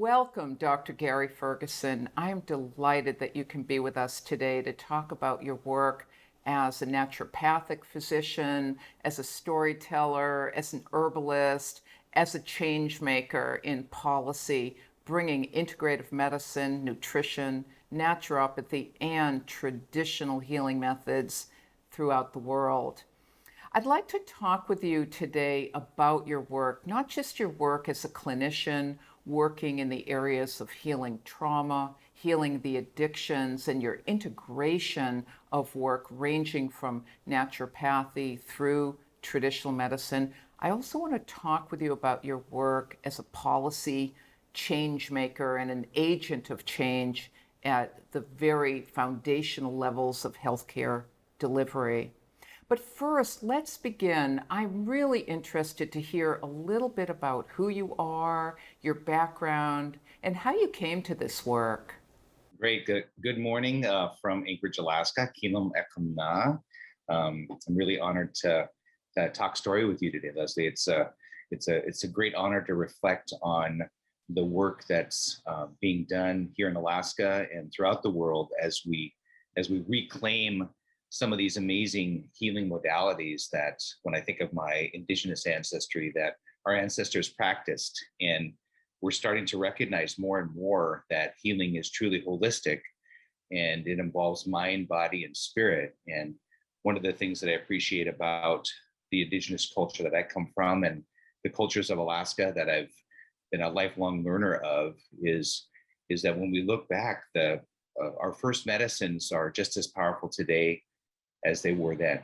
Welcome, Dr. Gary Ferguson. I am delighted that you can be with us today to talk about your work as a naturopathic physician, as a storyteller, as an herbalist, as a change maker in policy, bringing integrative medicine, nutrition, naturopathy, and traditional healing methods throughout the world. I'd like to talk with you today about your work, not just your work as a clinician working in the areas of healing trauma, healing the addictions, and your integration of work ranging from naturopathy through traditional medicine. I also want to talk with you about your work as a policy change maker and an agent of change at the very foundational levels of healthcare delivery. But first, let's begin. I'm really interested to hear a little bit about who you are, your background, and how you came to this work. Great. Good morning from Anchorage, Alaska. Kilum ekum na. I'm really honored to talk story with you today, Leslie. It's a great honor to reflect on the work that's being done here in Alaska and throughout the world as we reclaim some of these amazing healing modalities that, when I think of my indigenous ancestry, that our ancestors practiced. And we're starting to recognize more and more that healing is truly holistic and it involves mind, body, and spirit. And one of the things that I appreciate about the indigenous culture that I come from and the cultures of Alaska that I've been a lifelong learner of is that when we look back, our first medicines are just as powerful today as they were then.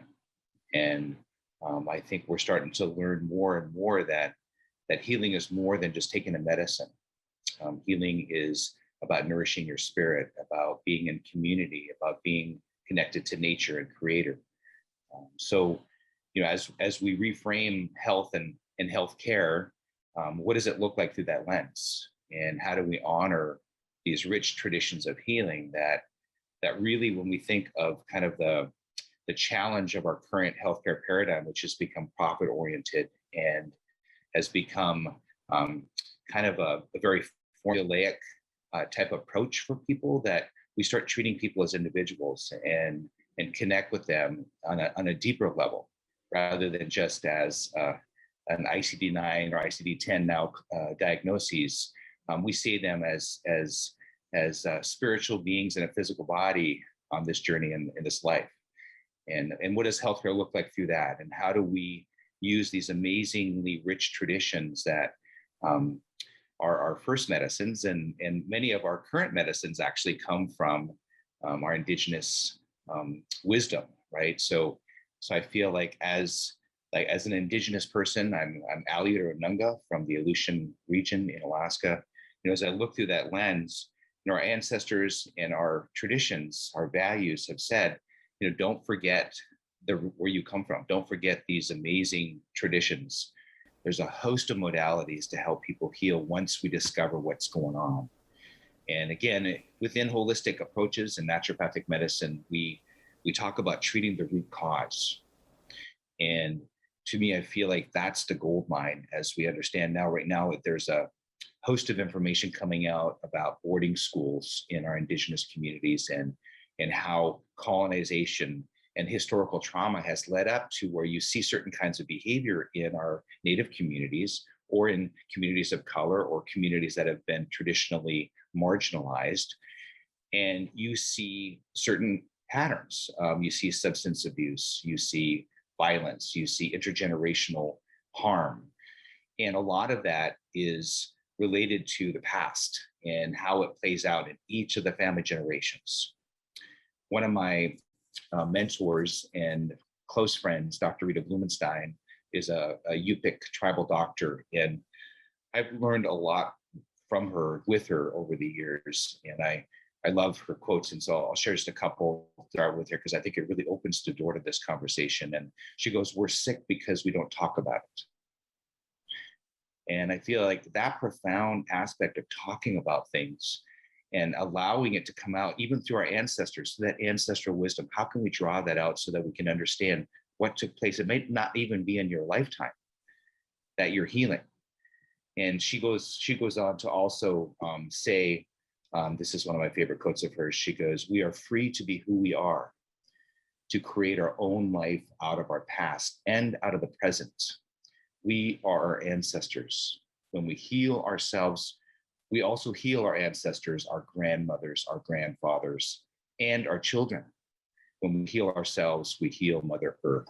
And I think we're starting to learn more and more that healing is more than just taking a medicine. Healing is about nourishing your spirit, about being in community, about being connected to nature and creator. So, as we reframe health and healthcare, what does it look like through that lens? And how do we honor these rich traditions of healing that really, when we think of kind of the challenge of our current healthcare paradigm, which has become profit-oriented and has become kind of a very formulaic type approach for people, that we start treating people as individuals and connect with them on a deeper level, rather than just as an ICD-9 or ICD-10 now diagnoses. We see them as spiritual beings in a physical body on this journey in this life. And what does healthcare look like through that? And how do we use these amazingly rich traditions that are our first medicines? And many of our current medicines actually come from our indigenous wisdom, right? So I feel like as an indigenous person, I'm Aleut or Nunga from the Aleutian region in Alaska. As I look through that lens, our ancestors and our traditions, our values have said, don't forget where you come from. Don't forget these amazing traditions. There's a host of modalities to help people heal once we discover what's going on. And again, within holistic approaches and naturopathic medicine, we talk about treating the root cause. And to me, I feel like that's the gold mine, as we understand now. Right now, there's a host of information coming out about boarding schools in our indigenous communities and how colonization and historical trauma has led up to where you see certain kinds of behavior in our native communities or in communities of color or communities that have been traditionally marginalized. And you see certain patterns. You see substance abuse, you see violence, you see intergenerational harm. And a lot of that is related to the past and how it plays out in each of the family generations. One of my mentors and close friends, Dr. Rita Blumenstein, is a Yupik tribal doctor. And I've learned a lot from her, with her over the years. And I love her quotes. And so I'll share just a couple to start with her, because I think it really opens the door to this conversation. And she goes, "We're sick because we don't talk about it." And I feel like that profound aspect of talking about things and allowing it to come out, even through our ancestors, so that ancestral wisdom, how can we draw that out so that we can understand what took place? It may not even be in your lifetime that you're healing. And she goes on to also say, this is one of my favorite quotes of hers. She goes, "We are free to be who we are, to create our own life out of our past and out of the present. We are our ancestors. When we heal ourselves, we also heal our ancestors, our grandmothers, our grandfathers, and our children. When we heal ourselves, we heal Mother Earth."